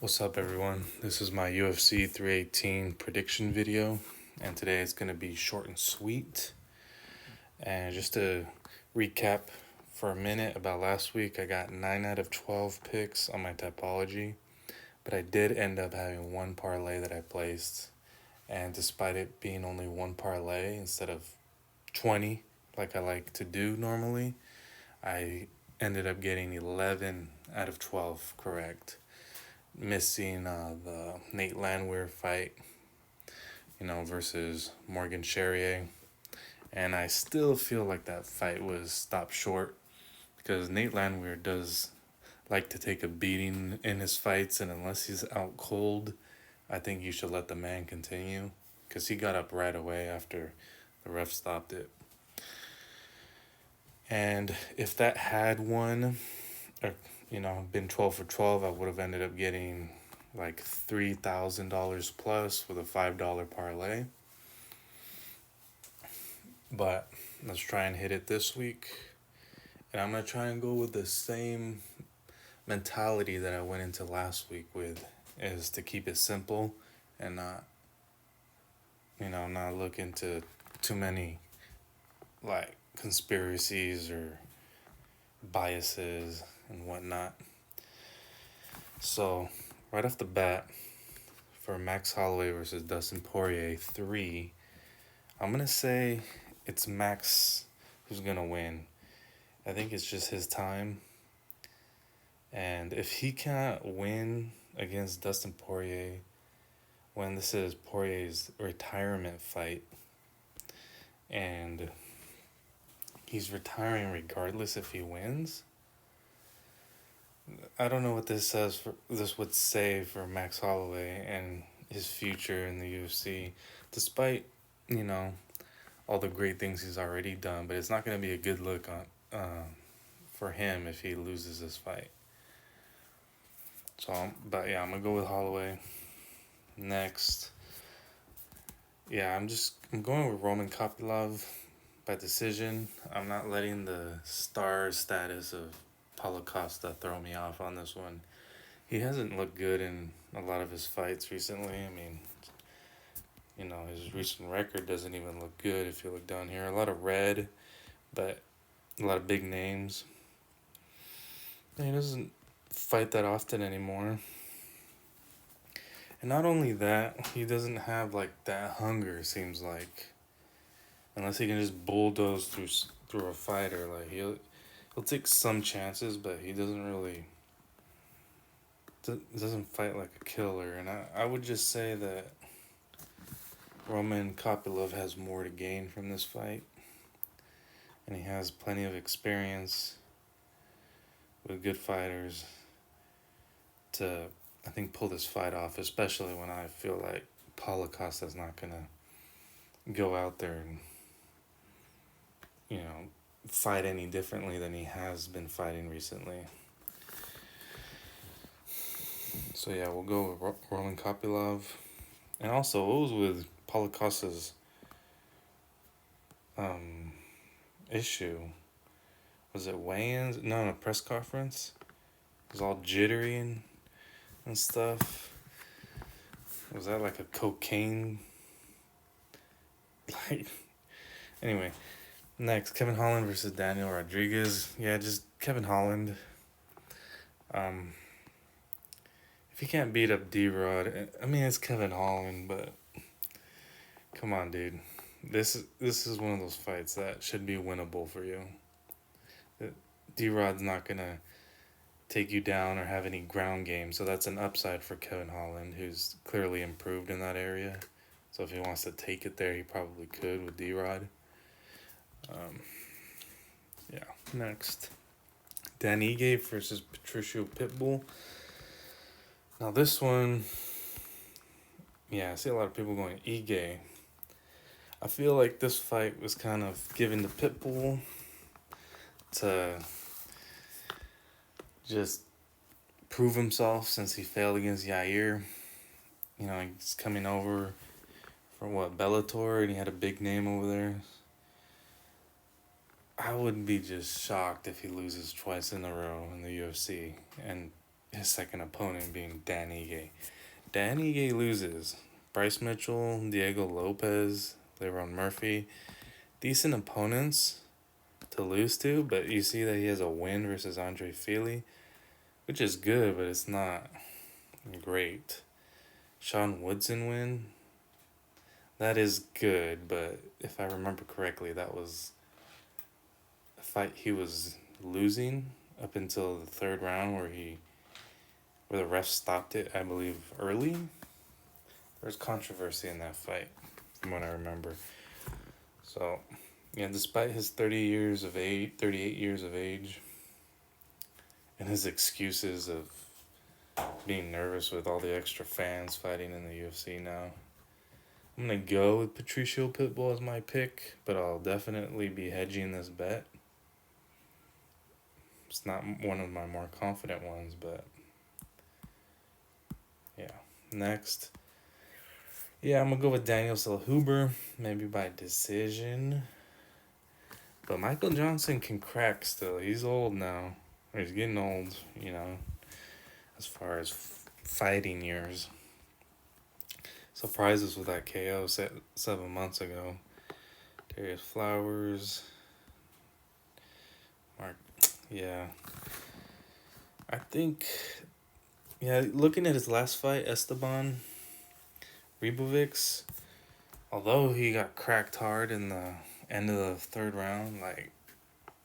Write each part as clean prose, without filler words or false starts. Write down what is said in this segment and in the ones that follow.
What's up, everyone? This is my UFC 318 prediction video, and today it's going to be short and sweet. And just to recap for a minute about last week, I got 9 out of 12 picks on my typology, but I did end up having one parlay that I placed. And despite it being only one parlay instead of 20, like I like to do normally, I ended up getting 11 out of 12 correct, missing the Nate Landwehr fight, versus Morgan Charrier. And I still feel like that fight was stopped short because Nate Landwehr does like to take a beating in his fights, and unless he's out cold, I think you should let the man continue because he got up right away after the ref stopped it. And if that had won, or been 12 for 12, I would have ended up getting like $3,000 plus with a $5 parlay. But let's try and hit it this week. And I'm going to try and go with the same mentality that I went into last week with, is to keep it simple and not look into too many like conspiracies or biases and whatnot. So, right off the bat, for Max Holloway versus Dustin Poirier 3, I'm going to say it's Max who's going to win. I think it's just his time. And if he cannot win against Dustin Poirier when this is Poirier's retirement fight, and he's retiring regardless if he wins, I don't know what this would say for Max Holloway and his future in the UFC, despite all the great things he's already done. But it's not going to be a good look on for him if he loses this fight. So, I'm gonna go with Holloway. Next, I'm going with Roman Kopylov by decision. I'm not letting the star status of Paulo Costa throw me off on this one. He hasn't looked good in a lot of his fights recently. I mean, his recent record doesn't even look good if you look down here. A lot of red, but a lot of big names. And he doesn't fight that often anymore. And not only that, he doesn't have like that hunger, seems like. Unless he can just bulldoze through a fighter, like he'll take some chances, but he doesn't fight like a killer. And I would just say that Roman Kopylov has more to gain from this fight, and he has plenty of experience with good fighters to, I think, pull this fight off, especially when I feel like Paulo Costa's not gonna go out there and fight any differently than he has been fighting recently. So yeah, we'll go with Roman Kopylov. And also, what was with Paulo Costa's issue? Was it weigh-ins? No, a press conference. It was all jittery and stuff. Was that like a cocaine? Like, anyway, next, Kevin Holland versus Daniel Rodriguez. Yeah, just Kevin Holland. If he can't beat up D-Rod, I mean, it's Kevin Holland, but come on, dude. This is one of those fights that should be winnable for you. D-Rod's not gonna take you down or have any ground game, so that's an upside for Kevin Holland, who's clearly improved in that area. So if he wants to take it there, he probably could with D-Rod. Next, Dan Ige versus Patricio Pitbull. Now this one, I see a lot of people going Ige. I feel like this fight was kind of given to Pitbull to just prove himself since he failed against Yair. He's coming over from Bellator, and he had a big name over there. I would be just shocked if he loses twice in a row in the UFC. And his second opponent being Dan Ige. Dan Ige loses. Bryce Mitchell, Diego Lopez, LeBron Murphy. Decent opponents to lose to, but you see that he has a win versus Andre Fili, which is good, but it's not great. Sean Woodson win. That is good, but if I remember correctly, that was a fight he was losing up until the third round where the ref stopped it, I believe, early. There's controversy in that fight, from what I remember. So, yeah, despite his 38 years of age, and his excuses of being nervous with all the extra fans fighting in the UFC now, I'm going to go with Patricio Pitbull as my pick, but I'll definitely be hedging this bet. It's not one of my more confident ones, but yeah. Next. Yeah, I'm going to go with Daniel Silhuber, maybe by decision. But Michael Johnson can crack still. He's old now. Or he's getting old, as far as fighting years. Surprises with that KO 7 months ago. Darius Flowers. Mark. Yeah. I think, looking at his last fight, Esteban Ribovics, although he got cracked hard in the end of the third round,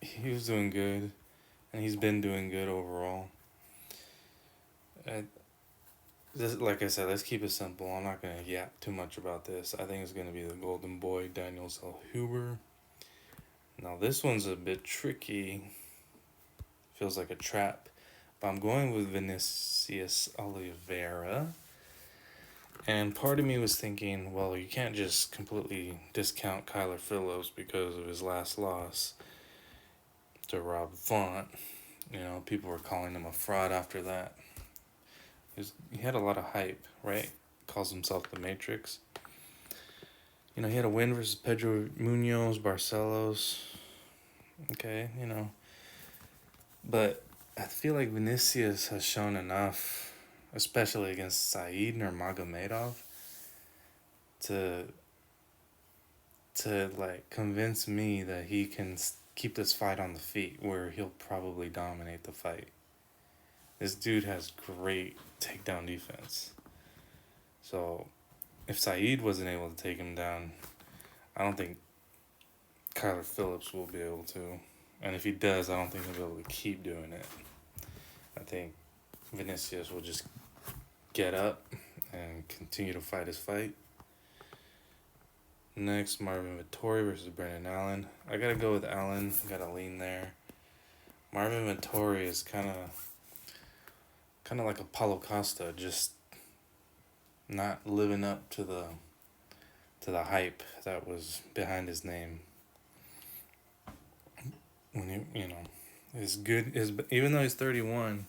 he was doing good, and he's been doing good overall. Like I said, let's keep it simple. I'm not going to yap too much about this. I think it's going to be the golden boy, Daniel Zellhuber. Now, this one's a bit tricky. Feels like a trap. But I'm going with Vinicius Oliveira. And part of me was thinking, well, you can't just completely discount Kyler Phillips because of his last loss to Rob Font. People were calling him a fraud after that. He had a lot of hype, right? Calls himself the Matrix. He had a win versus Pedro Munoz, Barcelos. Okay, But I feel like Vinicius has shown enough, especially against Said Nurmagomedov, to convince me that he can keep this fight on the feet where he'll probably dominate the fight. This dude has great takedown defense. So, if Said wasn't able to take him down, I don't think Kyler Phillips will be able to. And if he does, I don't think he'll be able to keep doing it. I think Vinicius will just get up and continue to fight his fight. Next, Marvin Vettori versus Brendan Allen. I gotta go with Allen. Gotta lean there. Marvin Vettori is kind of like a Paulo Costa, just not living up to the hype that was behind his name. When his good is even though he's 31,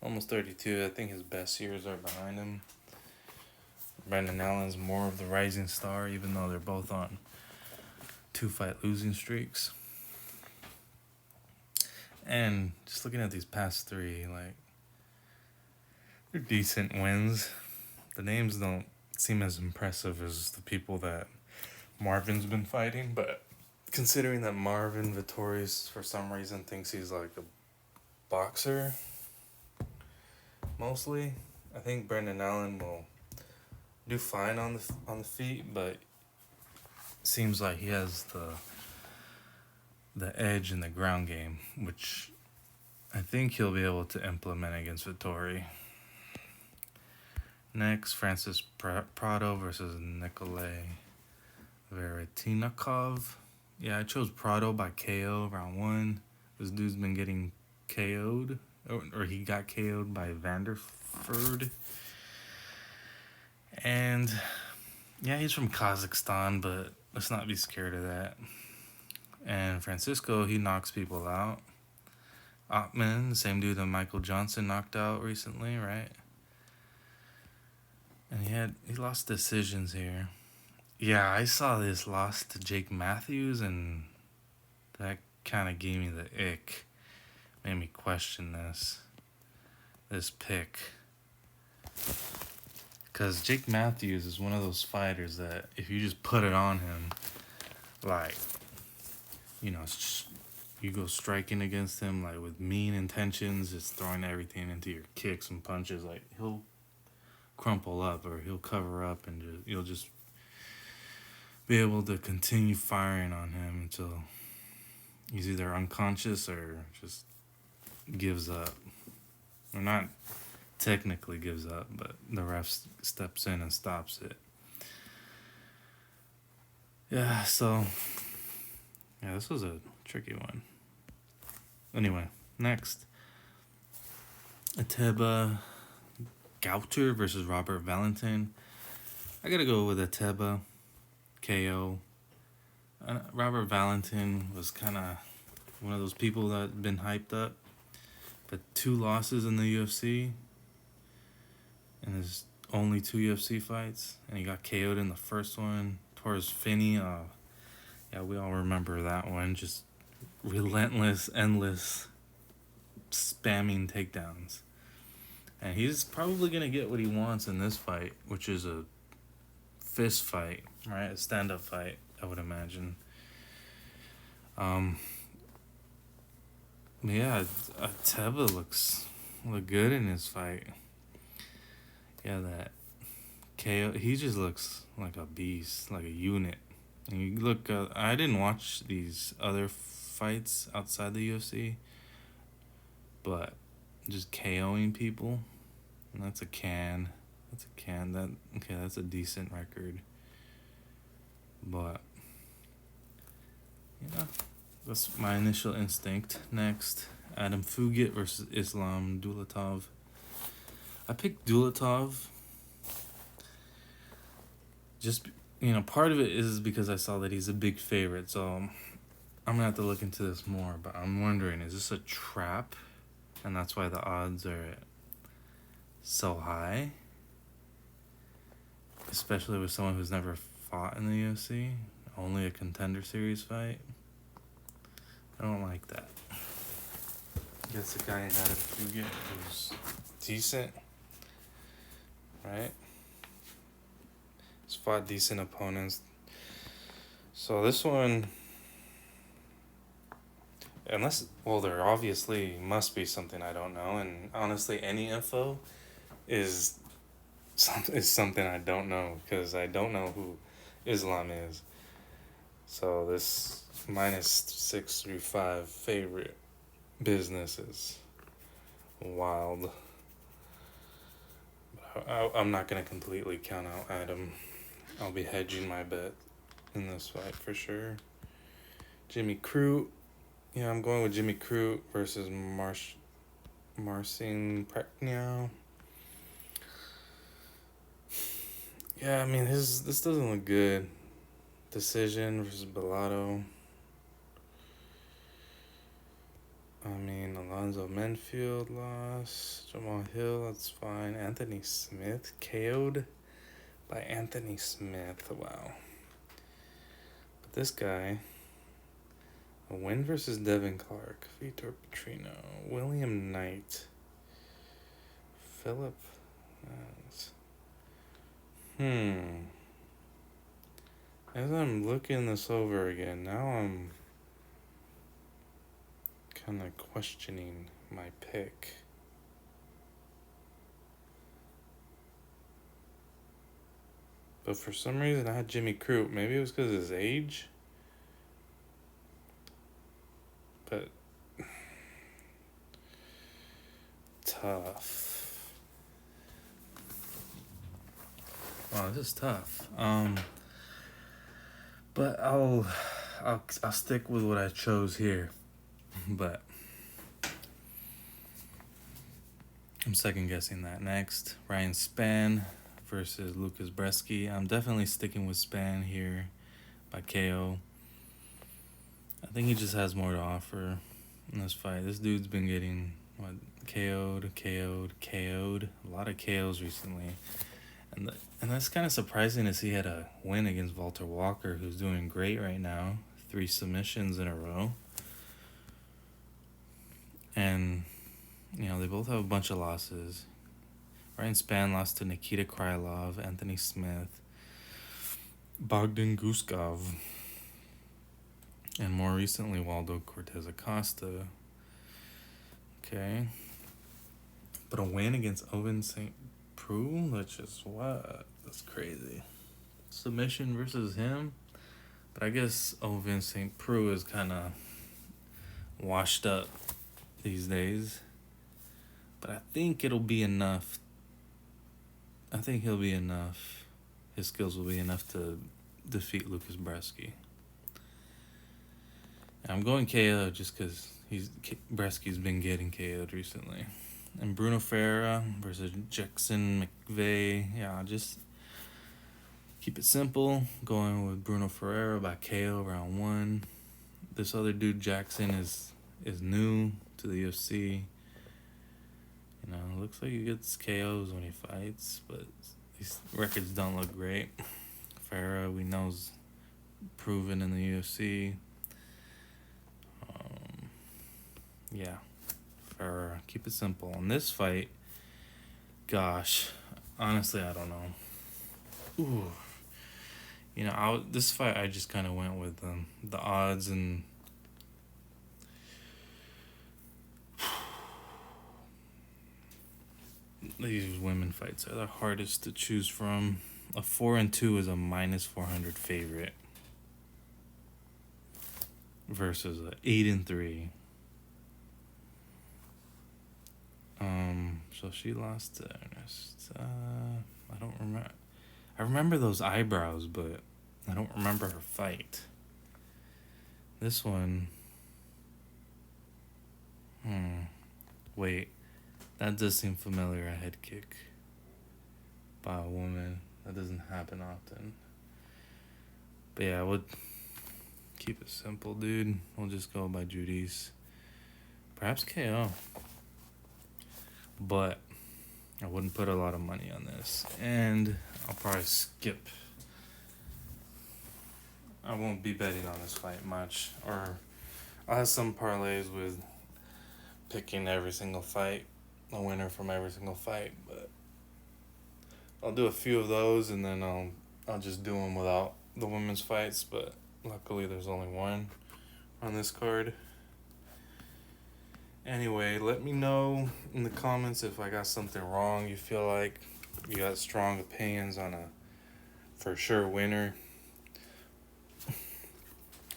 almost 32, I think his best years are behind him. Brendan Allen's more of the rising star, even though they're both on 2-fight losing streaks. And just looking at these past three, they're decent wins. The names don't seem as impressive as the people that Marvin's been fighting, but considering that Marvin Vettori, for some reason, thinks he's like a boxer, mostly, I think Brendan Allen will do fine on the feet, but seems like he has the edge in the ground game, which I think he'll be able to implement against Vettori. Next, Francis Prado versus Nikolay Veretinikov. Yeah, I chose Prado by KO round 1. This dude's been getting KO'd, or he got KO'd by Vanderford. And yeah, he's from Kazakhstan, but let's not be scared of that. And Francisco, he knocks people out. Ottman, the same dude that Michael Johnson knocked out recently, right? And he lost decisions here. Yeah, I saw this loss to Jake Matthews, and that kind of gave me the ick. Made me question this. this pick. Because Jake Matthews is one of those fighters that if you just put it on him, like, it's just, you go striking against him, like, with mean intentions, just throwing everything into your kicks and punches, like, he'll crumple up or he'll cover up and you'll just be able to continue firing on him until he's either unconscious or just gives up. Or not technically gives up, but the ref steps in and stops it. Yeah, so this was a tricky one. Anyway, next. Ateba Gauter versus Robert Valentin. I gotta go with Ateba KO. Robert Valentin was kind of one of those people that had been hyped up, but 2 losses in the UFC in his only 2 UFC fights, and he got KO'd in the first one. Towards Finney, yeah, we all remember that one. Just relentless, endless, spamming takedowns. And he's probably going to get what he wants in this fight, which is a fist fight, right? A stand-up fight, I would imagine. Yeah, Teva look good in his fight. Yeah, that KO, he just looks like a beast, like a unit. And you look, I didn't watch these other fights outside the UFC, but just KOing people, and that's a can. That's a decent record. But, that's my initial instinct. Next, Adam Fugit versus Islam Dulatov. I picked Dulatov. Just, part of it is because I saw that he's a big favorite, so I'm going to have to look into this more. But I'm wondering, is this a trap? And that's why the odds are so high? Especially with someone who's never fought in the UFC. Only a Contender Series fight. I don't like that. Against a guy in Adam Fugit who's decent. Right? He's fought decent opponents. So this one, there obviously must be something I don't know. And honestly, any info is something I don't know, because I don't know who Islam is. So this -635 favorite business is wild. I'm not going to completely count out Adam. I'll be hedging my bet in this fight for sure. Jimmy Crute. Yeah, I'm going with Jimmy Crute versus Marcin Prachnio. Yeah, I mean, this doesn't look good. Decision versus Bellato. I mean, Alonzo Menfield lost. Jamal Hill, that's fine. Anthony Smith KO'd by Anthony Smith. Wow. But this guy, a win versus Devin Clark, Vitor Petrino, William Knight, Philip. As I'm looking this over again, now I'm kind of questioning my pick. But for some reason I had Jimmy Crute. Maybe it was because of his age. But tough. Wow, this is tough. But I'll stick with what I chose here. But I'm second guessing that. Next, Ryan Spann versus Lucas Bresky. I'm definitely sticking with Spann here by KO. I think he just has more to offer in this fight. This dude's been getting KO'd. A lot of KOs recently. And that's kind of surprising to see he had a win against Walter Walker, who's doing great right now. 3 submissions in a row. And They both have a bunch of losses. Ryan Spann lost to Nikita Krylov, Anthony Smith, Bogdan Guskov, and more recently Waldo Cortez Acosta. Okay. But a win against Owen St. Preux, which is what? That's crazy. Submission versus him. But I guess Owen St. Preux is kind of washed up these days. But I think it'll be enough. I think he'll be enough. His skills will be enough to defeat Lucas Bresky. And I'm going KO just because Bresky's been getting KO'd recently. And Bruno Ferreira versus Jackson McVeigh. Yeah, just keep it simple. Going with Bruno Ferreira by KO round 1. This other dude, Jackson, is new to the UFC. Looks like he gets KOs when he fights, but these records don't look great. Ferreira, we know, is proven in the UFC. Yeah, Ferreira, keep it simple. On this fight, gosh, honestly, I don't know. Ooh. This fight, I just kind of went with the odds and these women fights are the hardest to choose from. A 4-2 is a -400 favorite versus a 8-3. So she lost to Ernest. I don't remember. I remember those eyebrows, but I don't remember her fight. This one. Wait. That does seem familiar, a head kick by a woman. That doesn't happen often. But yeah, we'll keep it simple, dude. We'll just go by Judy's. Perhaps KO. But I wouldn't put a lot of money on this. And I'll probably skip. I won't be betting on this fight much. Or I'll have some parlays with picking every single fight, a winner from every single fight. But I'll do a few of those, and then I'll just do them without the women's fights. But luckily there's only one on this card. Anyway, let me know in the comments if I got something wrong. You feel like you got strong opinions on a for sure winner.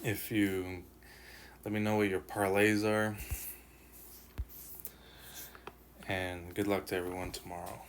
Let me know what your parlays are. And good luck to everyone tomorrow.